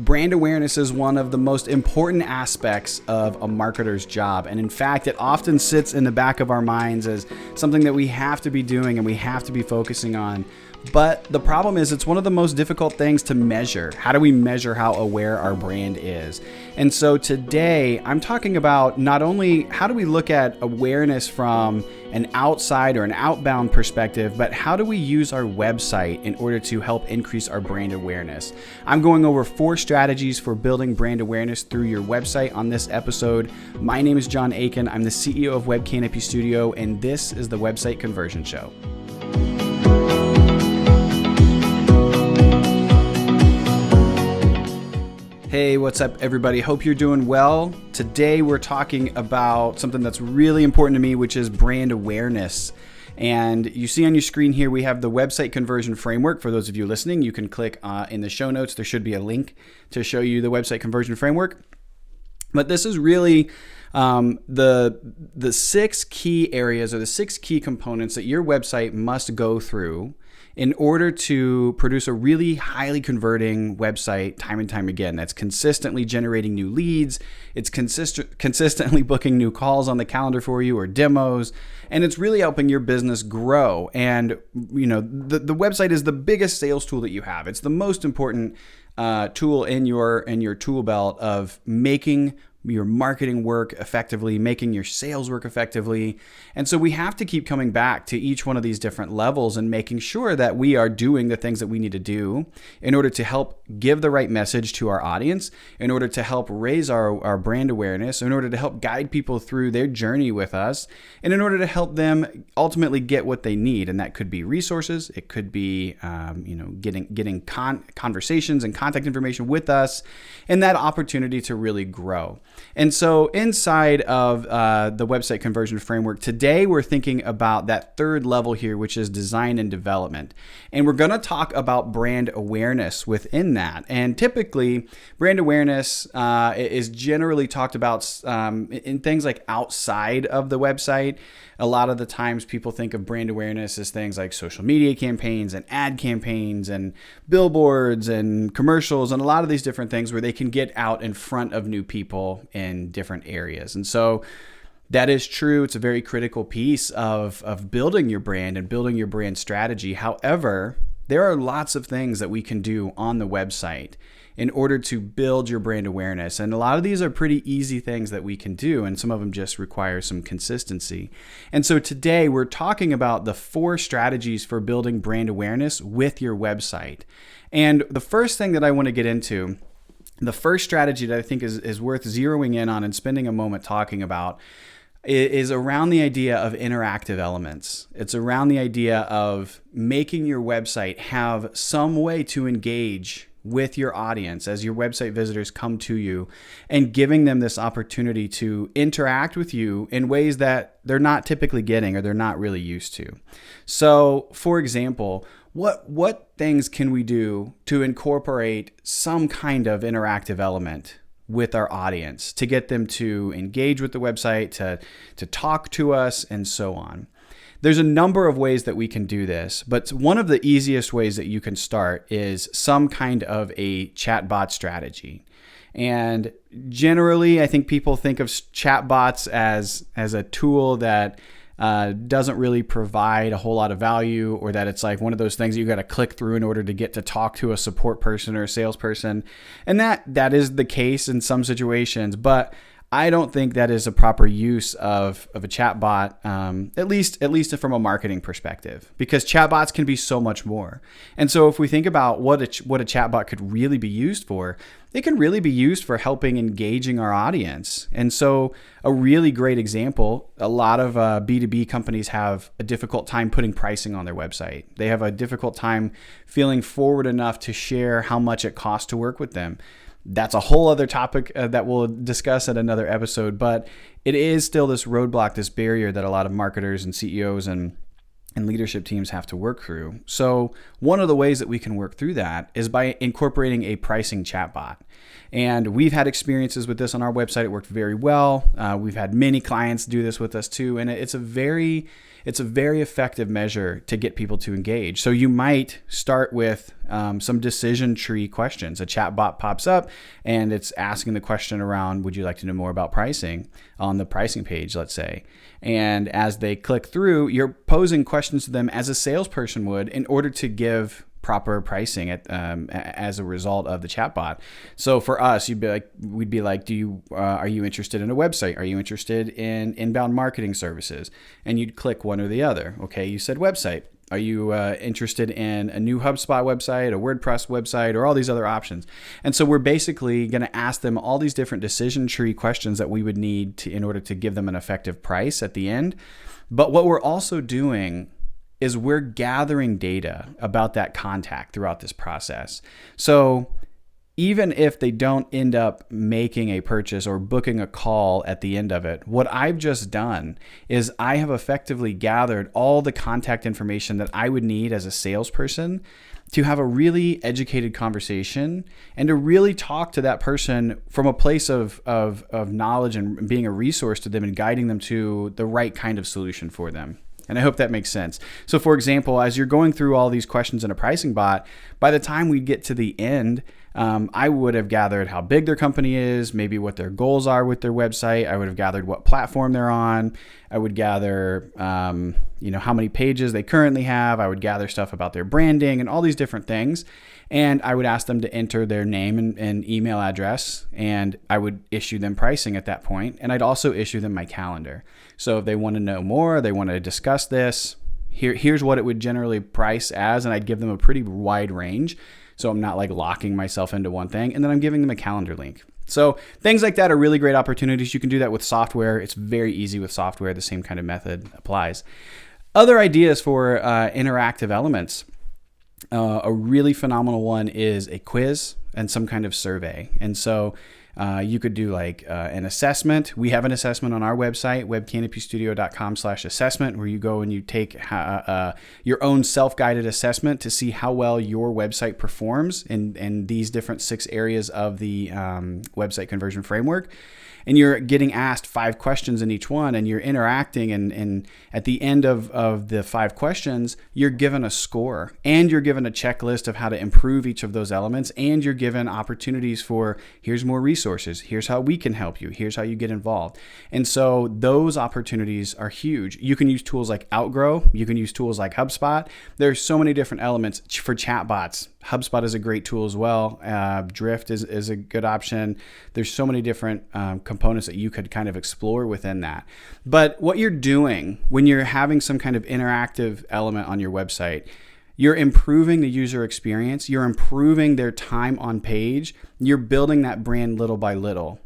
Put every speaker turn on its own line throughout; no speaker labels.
Brand awareness is one of the most important aspects of a marketer's job. And in fact, it often sits in the back of our minds as something that we have to be doing and we have to be focusing on. But the problem is it's one of the most difficult things to measure. How do we measure how aware our brand is? And so today I'm talking about not only how do we look at awareness from an outside or an outbound perspective, but how do we use our website in order to help increase our brand awareness? I'm going over 4 strategies for building brand awareness through your website on this episode. My name is John Aiken. I'm the CEO of Web Canopy Studio, and this is the Website Conversion Show. Hey, what's up, everybody? Hope you're doing well. Today, we're talking about something that's really important to me, which is brand awareness. And you see on your screen here, we have the website conversion framework. For those of you listening, you can click in the show notes. There should be a link to show you the website conversion framework. But this is really the 6 key areas or the 6 key components that your website must go through in order to produce a really highly converting website time and time again. That's consistently generating new leads, it's consistently booking new calls on the calendar for you or demos, and it's really helping your business grow. And you know, the website is the biggest sales tool that you have. It's the most important tool in your tool belt of making your marketing work effectively, making your sales work effectively. And so we have to keep coming back to each one of these different levels and making sure that we are doing the things that we need to do in order to help give the right message to our audience, in order to help raise our brand awareness, in order to help guide people through their journey with us, and in order to help them ultimately get what they need. And that could be resources. It could be getting conversations and contact information with us, and that opportunity to really grow. And so inside of the website conversion framework, today we're thinking about that third level here, which is design and development. And we're going to talk about brand awareness within that. And typically, brand awareness is generally talked about in things like outside of the website. A lot of the times people think of brand awareness as things like social media campaigns and ad campaigns and billboards and commercials and a lot of these different things where they can get out in front of new people in different areas. And so that is true. It's a very critical piece of building your brand and building your brand strategy. However, there are lots of things that we can do on the website in order to build your brand awareness. And a lot of these are pretty easy things that we can do, and some of them just require some consistency. And so today we're talking about the 4 strategies for building brand awareness with your website. And the first thing that I want to get into, the first strategy that I think is worth zeroing in on and spending a moment talking about is around the idea of interactive elements. It's around the idea of making your website have some way to engage with your audience as your website visitors come to you, and giving them this opportunity to interact with you in ways that they're not typically getting or they're not really used to. So, for example, what things can we do to incorporate some kind of interactive element with our audience to get them to engage with the website, to talk to us, and so on? There's a number of ways that we can do this, but one of the easiest ways that you can start is some kind of a chatbot strategy. And generally, I think people think of chatbots as a tool that doesn't really provide a whole lot of value, or that it's like one of those things that you got to click through in order to get to talk to a support person or a salesperson. And that is the case in some situations, but I don't think that is a proper use of a chatbot, at least from a marketing perspective, because chatbots can be so much more. And so if we think about what a chatbot could really be used for, it can really be used for helping engaging our audience. And so a really great example, a lot of B2B companies have a difficult time putting pricing on their website. They have a difficult time feeling forward enough to share how much it costs to work with them. That's a whole other topic that we'll discuss at another episode, but it is still this roadblock, this barrier that a lot of marketers and CEOs and leadership teams have to work through. So one of the ways that we can work through that is by incorporating a pricing chatbot. And we've had experiences with this on our website. It worked very well. We've had many clients do this with us too. And it's a very it's a very effective measure to get people to engage. So you might start with some decision tree questions. A chat bot pops up and it's asking the question around, would you like to know more about pricing on the pricing page, let's say. And as they click through, you're posing questions to them as a salesperson would in order to give proper pricing as a result of the chatbot. So for us, we'd be like, are you interested in a website? Are you interested in inbound marketing services? And you'd click one or the other. Okay, you said website. Are you interested in a new HubSpot website, a WordPress website, or all these other options? And so we're basically going to ask them all these different decision tree questions that we would need in order to give them an effective price at the end. But what we're also doing is we're gathering data about that contact throughout this process. So even if they don't end up making a purchase or booking a call at the end of it, what I've just done is I have effectively gathered all the contact information that I would need as a salesperson to have a really educated conversation and to really talk to that person from a place of knowledge and being a resource to them and guiding them to the right kind of solution for them. And I hope that makes sense. So for example, as you're going through all these questions in a pricing bot, by the time we get to the end, I would have gathered how big their company is, maybe what their goals are with their website. I would have gathered what platform they're on. I would gather, how many pages they currently have. I would gather stuff about their branding and all these different things. And I would ask them to enter their name and email address, and I would issue them pricing at that point. And I'd also issue them my calendar. So if they want to know more, they want to discuss this, here's what it would generally price as, and I'd give them a pretty wide range. So I'm not like locking myself into one thing. And then I'm giving them a calendar link. So things like that are really great opportunities. You can do that with software. It's very easy with software. The same kind of method applies. Other ideas for interactive elements. A really phenomenal one is a quiz and some kind of survey. And so you could do like an assessment. We have an assessment on our website, webcanopystudio.com/assessment, where you go and you take your own self-guided assessment to see how well your website performs in these different 6 areas of the website conversion framework. And you're getting asked 5 questions in each one, and you're interacting, and at the end of the 5 questions, you're given a score, and you're given a checklist of how to improve each of those elements, and you're given opportunities for, here's more resources, here's how we can help you, here's how you get involved. And so those opportunities are huge. You can use tools like Outgrow, you can use tools like HubSpot. There's so many different elements for chatbots. HubSpot is a great tool as well. Drift is a good option. There's so many different components that you could kind of explore within that. But what you're doing when you're having some kind of interactive element on your website, you're improving the user experience. You're improving their time on page. You're building that brand little by little.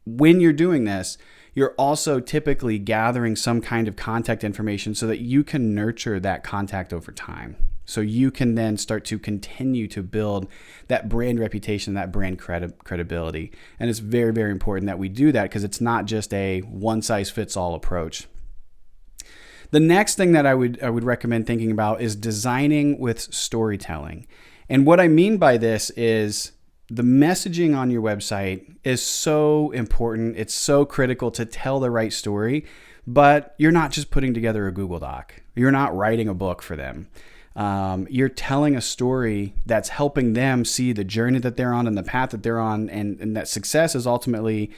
When you're doing this, you're also typically gathering some kind of contact information so that you can nurture that contact over time. So you can then start to continue to build that brand reputation, that brand credibility. And it's very, very important that we do that, because it's not just a one-size-fits-all approach. The next thing that I would recommend thinking about is designing with storytelling. And what I mean by this is the messaging on your website is so important. It's so critical to tell the right story, but you're not just putting together a Google Doc. You're not writing a book for them. You're telling a story that's helping them see the journey that they're on and the path that they're on, and that success is ultimately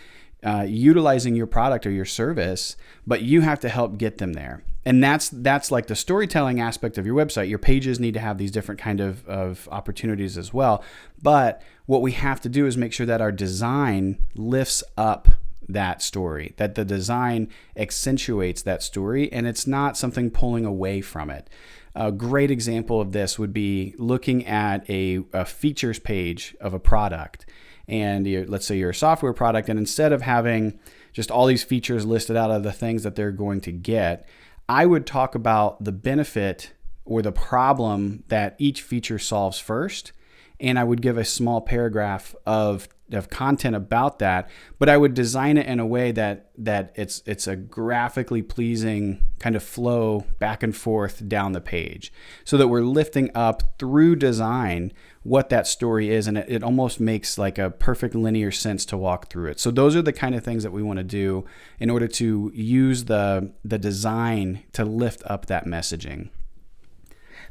utilizing your product or your service, but you have to help get them there. And that's like the storytelling aspect of your website. Your pages need to have these different kind of opportunities as well. But what we have to do is make sure that our design lifts up that story, that the design accentuates that story, and it's not something pulling away from it. A great example of this would be looking at a features page of a product. And let's say you're a software product, and instead of having just all these features listed out of the things that they're going to get, I would talk about the benefit or the problem that each feature solves first, and I would give a small paragraph of content about that, but I would design it in a way that it's a graphically pleasing kind of flow back and forth down the page, so that we're lifting up through design what that story is, and it almost makes like a perfect linear sense to walk through it. So those are the kind of things that we want to do in order to use the design to lift up that messaging.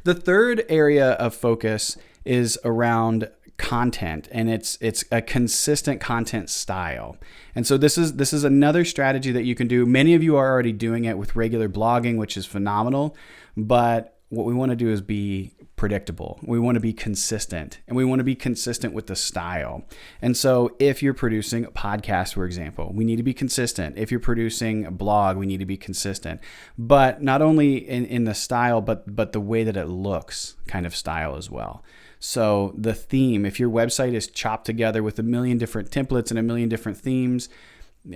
The third area of focus is around content, and it's a consistent content style. And so this is another strategy that you can do. Many of you are already doing it with regular blogging, which is phenomenal, but what we want to do is be predictable. We want to be consistent, and we want to be consistent with the style. And so if you're producing a podcast, for example, we need to be consistent. If you're producing a blog, we need to be consistent. But not only in the style, but the way that it looks, kind of style as well. So the theme, if your website is chopped together with a million different templates and a million different themes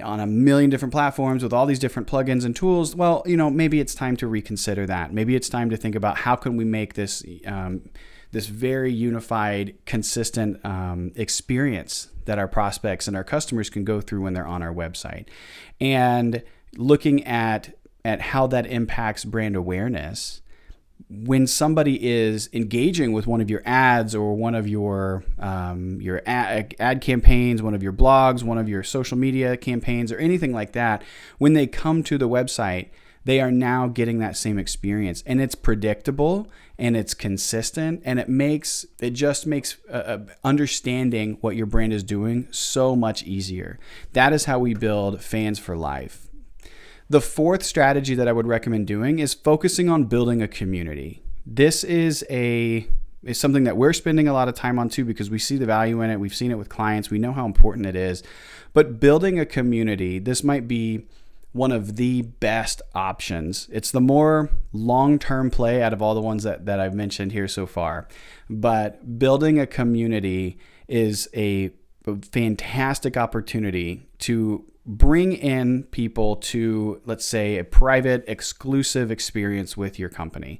on a million different platforms with all these different plugins and tools, well, maybe it's time to reconsider that. Maybe it's time to think about how can we make this this very unified, consistent experience that our prospects and our customers can go through when they're on our website. And looking at how that impacts brand awareness. When somebody is engaging with one of your ads or one of your ad campaigns, one of your blogs, one of your social media campaigns, or anything like that, when they come to the website, they are now getting that same experience, and it's predictable and it's consistent, and it just makes understanding what your brand is doing so much easier. That is how we build fans for life. The fourth strategy that I would recommend doing is focusing on building a community. This is something that we're spending a lot of time on too, because we see the value in it. We've seen it with clients. We know how important it is. But building a community, this might be one of the best options. It's the more long-term play out of all the ones that I've mentioned here so far. But building a community is a fantastic opportunity to bring in people to, let's say, a private, exclusive experience with your company.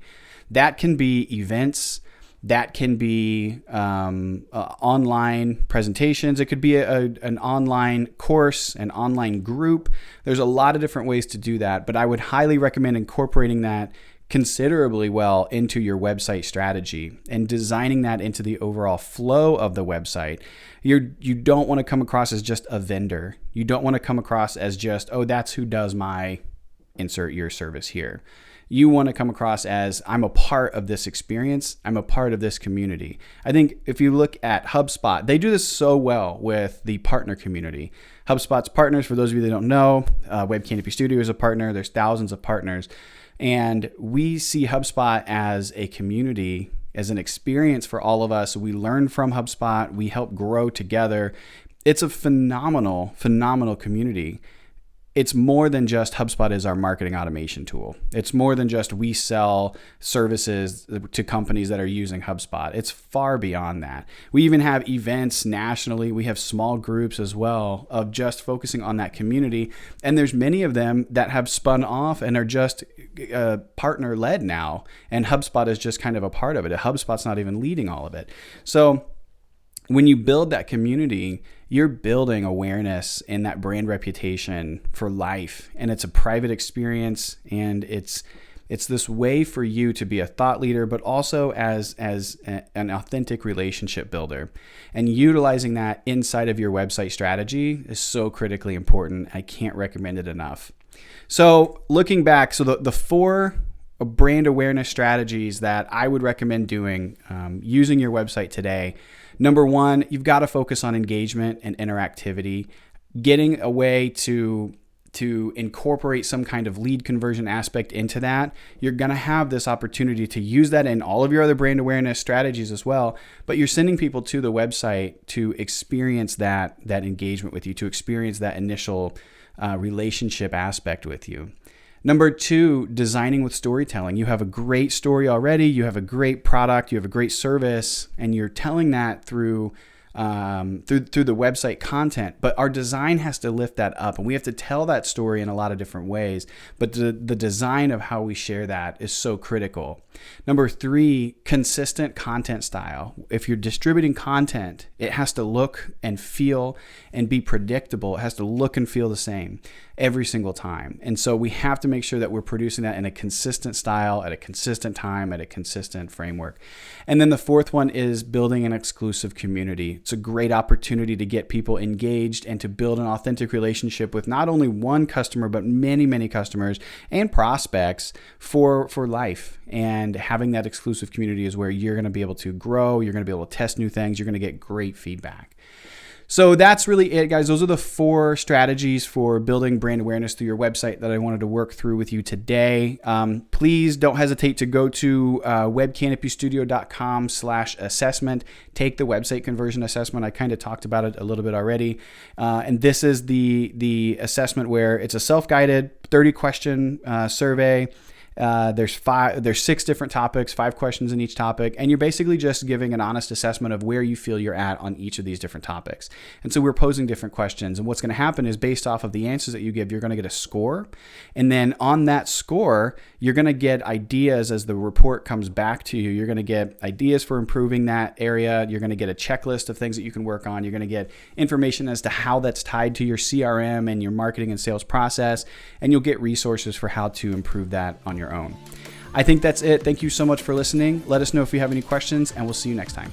That can be events. That can be online presentations. It could be an online course, an online group. There's a lot of different ways to do that, but I would highly recommend incorporating that considerably well into your website strategy and designing that into the overall flow of the website. You don't want to come across as just a vendor. You don't want to come across as just, oh, that's who does my insert your service here. You want to come across as, I'm a part of this experience. I'm a part of this community. I think if you look at HubSpot, they do this so well with the partner community. HubSpot's partners, for those of you that don't know, Web Canopy Studio is a partner. There's thousands of partners. And we see HubSpot as a community, as an experience for all of us. We learn from HubSpot. We help grow together. It's a phenomenal, phenomenal community. It's more than just HubSpot is our marketing automation tool. It's more than just we sell services to companies that are using HubSpot. It's far beyond that. We even have events nationally. We have small groups as well of just focusing on that community. And there's many of them that have spun off and are just partner led now. And HubSpot is just kind of a part of it. HubSpot's not even leading all of it. So when you build that community, you're building awareness and that brand reputation for life. And it's a private experience, and it's this way for you to be a thought leader, but also as an authentic relationship builder. And utilizing that inside of your website strategy is so critically important. I can't recommend it enough. So looking back, so the four brand awareness strategies that I would recommend doing using your website today. Number one, you've got to focus on engagement and interactivity, getting a way to incorporate some kind of lead conversion aspect into that. You're going to have this opportunity to use that in all of your other brand awareness strategies as well, but you're sending people to the website to experience that engagement with you, to experience that initial relationship aspect with you. Number two, designing with storytelling. You have a great story already. You have a great product. You have a great service, and you're telling that through through the website content, but our design has to lift that up, and we have to tell that story in a lot of different ways. But the design of how we share that is so critical. Number 3, consistent content style. If you're distributing content, it has to look and feel and be predictable. It has to look and feel the same every single time. And so we have to make sure that we're producing that in a consistent style, at a consistent time, at a consistent framework. And then the 4th one is building an exclusive community. It's a great opportunity to get people engaged and to build an authentic relationship with not only one customer, but many, many customers and prospects for life. And having that exclusive community is where you're going to be able to grow. You're going to be able to test new things. You're going to get great feedback. So that's really it, guys. Those are the 4 strategies for building brand awareness through your website that I wanted to work through with you today. Please don't hesitate to go to webcanopystudio.com/assessment. Take the website conversion assessment. I kind of talked about it a little bit already. And this is the assessment where it's a self-guided 30-question survey. There's 6 different topics, 5 questions in each topic, and you're basically just giving an honest assessment of where you feel you're at on each of these different topics. And so we're posing different questions, and what's going to happen is based off of the answers that you give, you're going to get a score, and then on that score, you're going to get ideas as the report comes back to you. You're going to get ideas for improving that area. You're going to get a checklist of things that you can work on. You're going to get information as to how that's tied to your CRM and your marketing and sales process, and you'll get resources for how to improve that on your own. I think that's it. Thank you so much for listening. Let us know if you have any questions, and we'll see you next time.